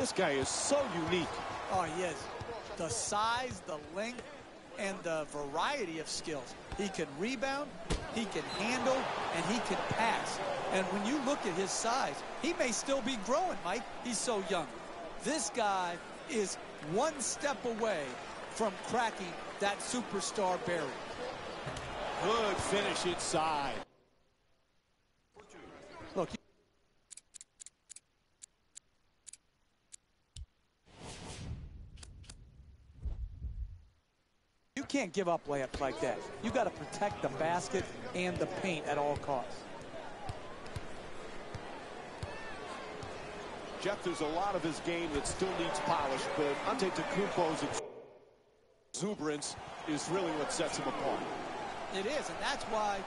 This guy is so unique. Oh, he is. The size, the length, and the variety of skills. He can rebound, he can handle, and he can pass. And when you look at his size, he may still be growing, Mike. He's so young. This guy is one step away from cracking that superstar barrier. Good finish inside. Look, you can't give up layups like that. You got to protect the basket and the paint at all costs. Jeff, there's a lot of his game that still needs polish, but Antetokounmpo's exuberance is really what sets him apart. It is, and that's why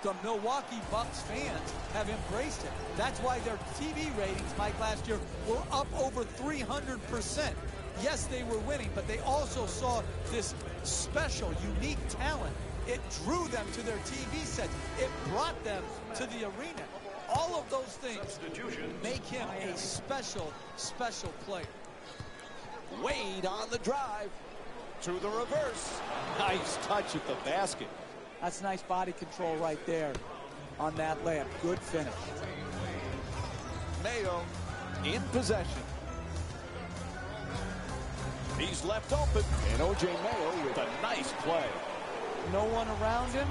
the Milwaukee Bucks fans have embraced him. That's why their TV ratings, Mike, last year were up over 300%. Yes, they were winning, but they also saw this special, unique talent. It drew them to their TV sets. It brought them to the arena. All of those things make him a special, special player. Wade on the drive. To the reverse. Nice touch at the basket. That's nice body control right there on that layup. Good finish. Mayo in possession. He's left open. And O.J. Mayo with a nice play. No one around him,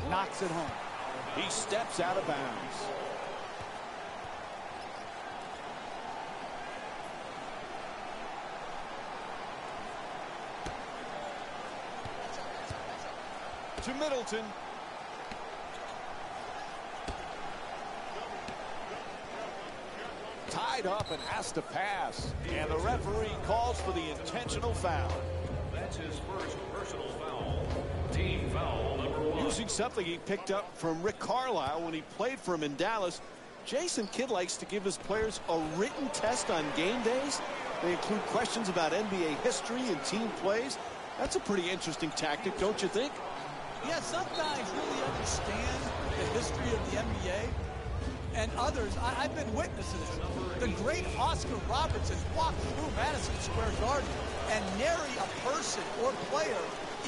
knocks it home. He steps out of bounds. To Middleton. Tied up and has to pass. And the referee calls for the intentional foul. That's his first personal foul. Team foul number 1. Using something he picked up from Rick Carlisle when he played for him in Dallas, Jason Kidd likes to give his players a written test on game days. They include questions about NBA history and team plays. That's a pretty interesting tactic, don't you think? Yeah, some guys really understand the history of the NBA, and others, I've been witness to this. The great Oscar Robertson walked through Madison Square Garden, and nary a person or player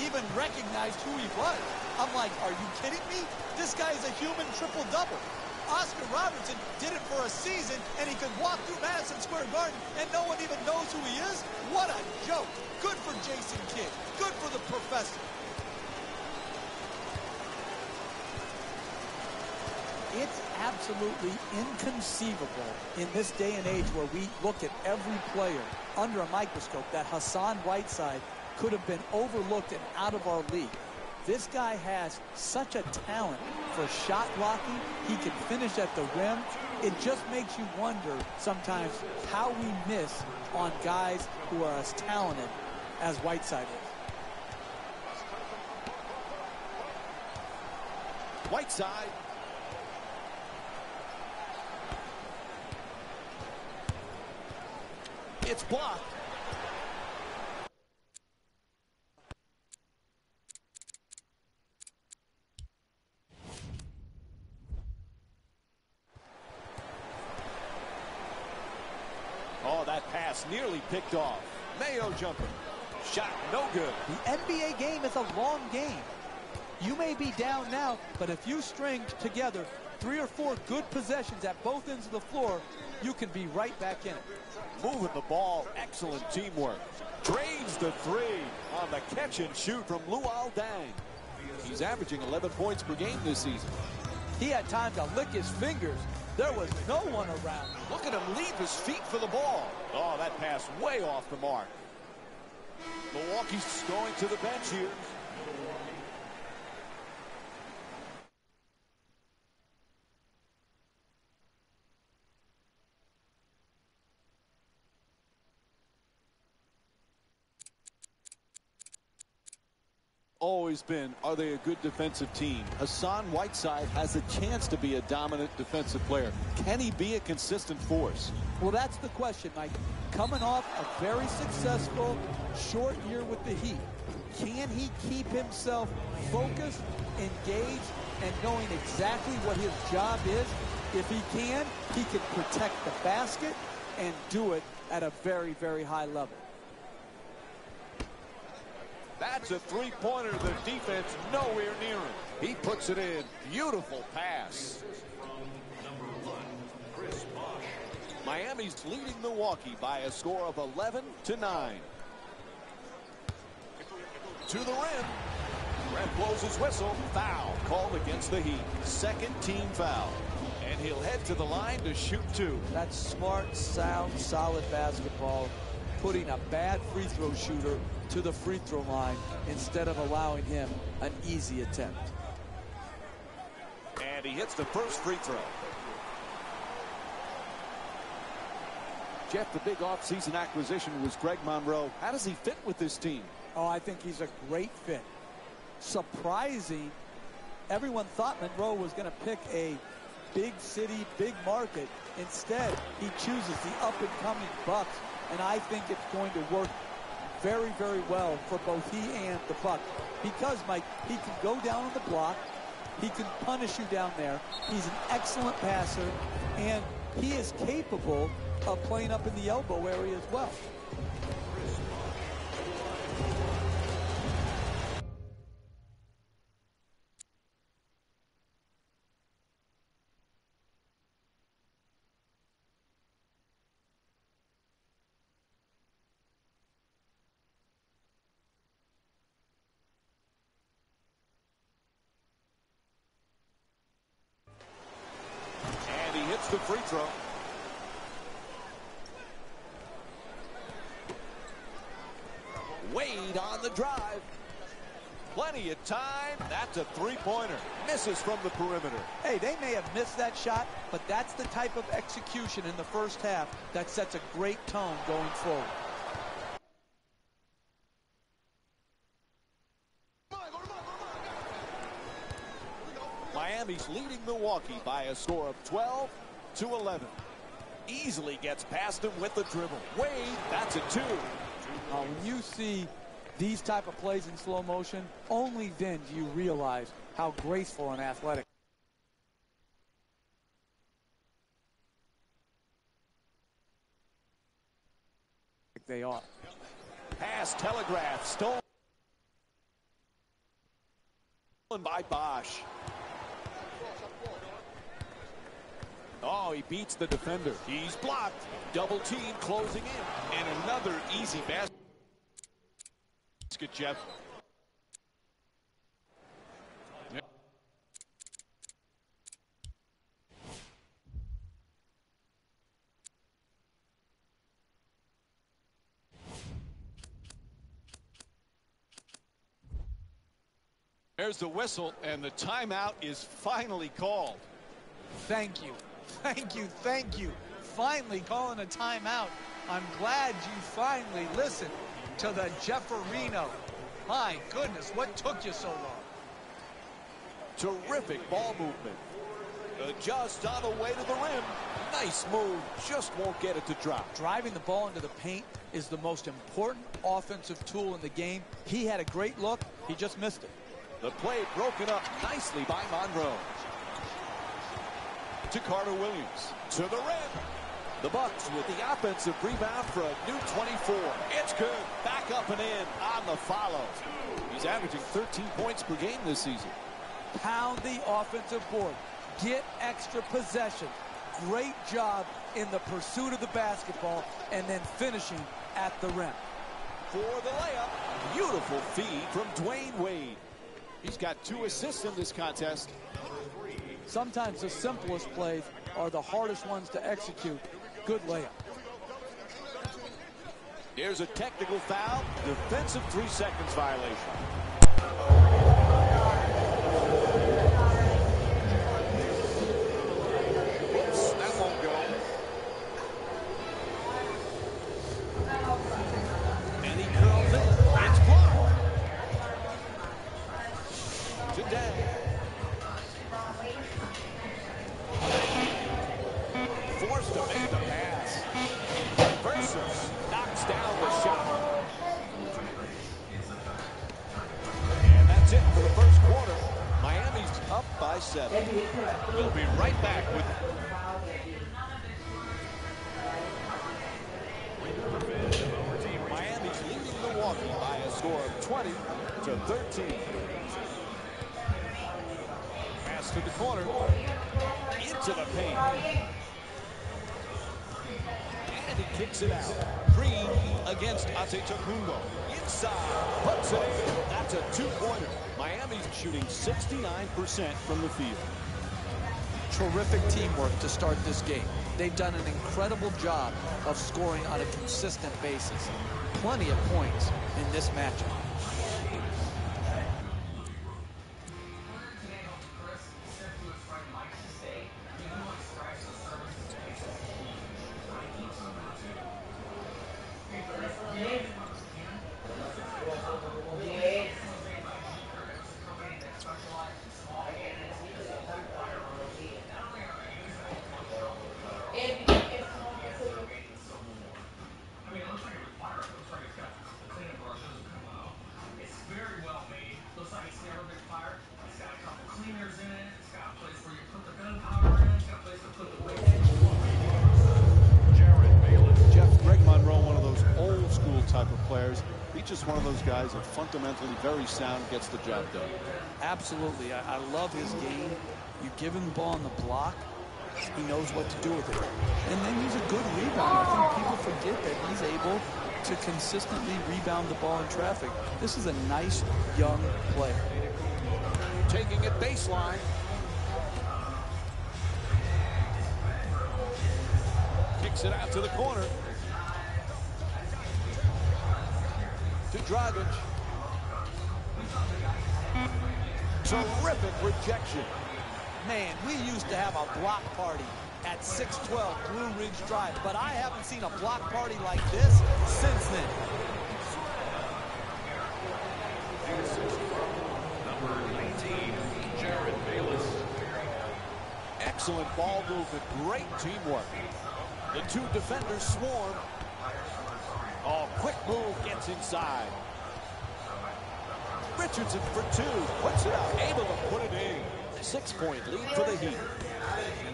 even recognized who he was. I'm like, are you kidding me? This guy is a human triple-double. Oscar Robertson did it for a season, and he could walk through Madison Square Garden, and no one even knows who he is? What a joke. Good for Jason Kidd. Good for the professor. It's absolutely inconceivable in this day and age where we look at every player under a microscope that Hassan Whiteside could have been overlooked and out of our league. This guy has such a talent for shot blocking. He can finish at the rim. It just makes you wonder sometimes how we miss on guys who are as talented as Whiteside is. Whiteside. It's blocked. Oh, that pass nearly picked off. Mayo jumper. Shot no good. The NBA game is a long game. You may be down now, but if you string together 3 or 4 good possessions at both ends of the floor, you can be right back in it. Moving the ball, excellent teamwork. Drains the 3 on the catch and shoot from Luol Deng. He's averaging 11 points per game this season. He had time to lick his fingers. There was no one around. Look at him leave his feet for the ball. Oh, that pass way off the mark. Milwaukee's going to the bench here. Always been, are they a good defensive team? Hassan Whiteside has a chance to be a dominant defensive player. Can he be a consistent force? Well, that's the question, Mike. Coming off a very successful short year with the Heat, can he keep himself focused, engaged, and knowing exactly what his job is? If he can protect the basket, and do it at a very, very high level. That's a three-pointer. The defense nowhere near him. He puts it in. Beautiful pass. Miami's leading Milwaukee by a score of 11-9. To the rim. Ref blows his whistle. Foul called against the Heat. Second team foul. And he'll head to the line to shoot two. That's smart, sound, solid basketball. Putting a bad free throw shooter to the free throw line instead of allowing him an easy attempt. And he hits the first free throw. Jeff, the big offseason acquisition was Greg Monroe. How does he fit with this team? Oh, I think he's a great fit. Surprising, everyone thought Monroe was going to pick a big city, big market. Instead, he chooses the up-and-coming Bucks, and I think it's going to work very, very well for both he and the Bucks. Because, Mike, he can go down on the block. He can punish you down there. He's an excellent passer, and he is capable of playing up in the elbow area as well. And he hits the free throw. Wade on the drive. Plenty of time. That's a three-pointer. Misses from the perimeter. Hey, they may have missed that shot, but that's the type of execution in the first half that sets a great tone going forward. Miami's leading Milwaukee by a score of 12-11. Easily gets past him with the dribble. Wade, that's a two. When you see these type of plays in slow motion, only then do you realize how graceful and athletic they are. Pass telegraph, stolen by Bosch. Oh, he beats the defender. He's blocked. Double team closing in. And another easy basket, Jeff. There's the whistle, and the timeout is finally called. Thank you. Thank you. Thank you. Finally calling a timeout. I'm glad you finally listened to the Jefferino. My goodness, what took you so long? Terrific ball movement. Just on the way to the rim. Nice move. Just won't get it to drop. Driving the ball into the paint is the most important offensive tool in the game. He had a great look. He just missed it. The play broken up nicely by Monroe. To Carter Williams. To the rim. The Bucks with the offensive rebound for a new 24. It's good. Back up and in on the follow. He's averaging 13 points per game this season. Pound the offensive board. Get extra possession. Great job in the pursuit of the basketball and then finishing at the rim. For the layup. Beautiful feed from Dwayne Wade. He's got 2 assists in this contest. Sometimes the simplest plays are the hardest ones to execute. Good layup. Here's a technical foul. Defensive 3 seconds violation. Oops, that won't go. And he curls it. It's blocked. Today. Forced to make the pass. Versus knocks down the shot. And that's it for the first quarter. Miami's up by 7. We'll be right back with 20-13. Pass to the corner. Into the paint. And he kicks it out. Green against Antetokounmpo. Inside. Puts it in. That's a two-pointer. Miami's shooting 69% from the field. Terrific teamwork to start this game. They've done an incredible job of scoring on a consistent basis. Plenty of points in this matchup. He's just one of those guys that fundamentally very sound, gets the job done. Absolutely. I love his game. You give him the ball on the block, he knows what to do with it. And then he's a good rebounder. I think people forget that he's able to consistently rebound the ball in traffic. This is a nice young player. Taking it baseline. Kicks it out to the corner. To Dragic. Terrific rejection. Man, we used to have a block party at 612 Blue Ridge Drive, but I haven't seen a block party like this since then. Number 19, Jared Bayless. Excellent ball movement, great teamwork. The two defenders swarm. Oh, quick move, gets inside. Richardson for two, puts it out, able to put it in. 6-point lead for the Heat.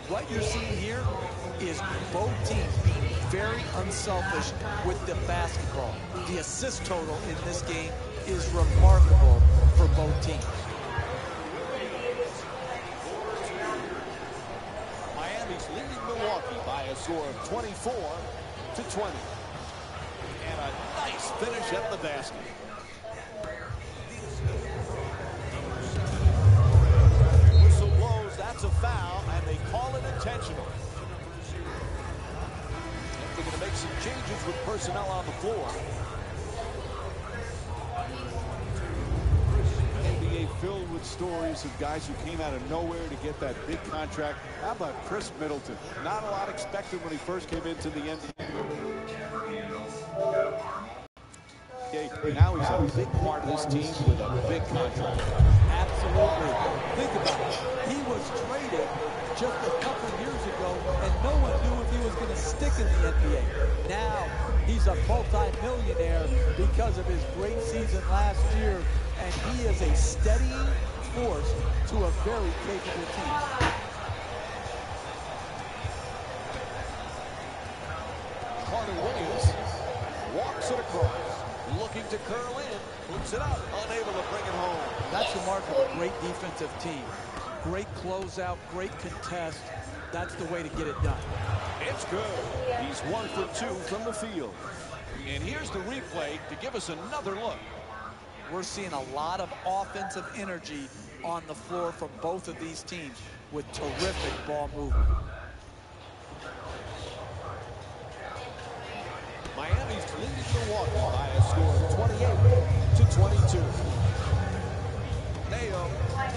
What you're seeing here is both teams being very unselfish with the basketball. The assist total in this game is remarkable for both teams. Miami's leading Milwaukee by a score of 24-20. And a nice finish at the basket. Whistle blows, that's a foul, and they call it intentional. And they're going to make some changes with personnel on the floor. NBA filled with stories of guys who came out of nowhere to get that big contract. How about Chris Middleton? Not a lot expected when he first came into the NBA. Now he's a big part of this team with a big contract. Absolutely. Think about it. He was traded just a couple years ago, and no one knew if he was going to stick in the NBA. Now he's a multi-millionaire because of his great season last year, and he is a steadying force to a very capable team. Carter Williams walks it across. Looking to curl in, puts it up, unable to bring it home. That's remarkable. Great defensive team. Great closeout, great contest. That's the way to get it done. It's good. He's 1 for 2 from the field. And here's the replay to give us another look. We're seeing a lot of offensive energy on the floor from both of these teams with terrific ball movement. Miami's leading Milwaukee by a score of 28-22. Nayo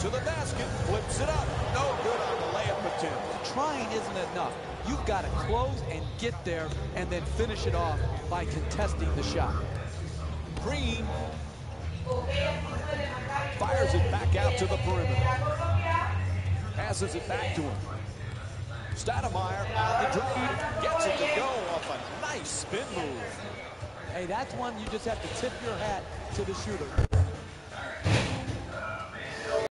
to the basket, flips it up. No good on the layup attempt. Trying isn't enough. You've got to close and get there and then finish it off by contesting the shot. Green fires it back out to the perimeter. Passes it back to him. Stoudemire on the drive, gets it to go off a nice spin move. Hey, that's one you just have to tip your hat to the shooter.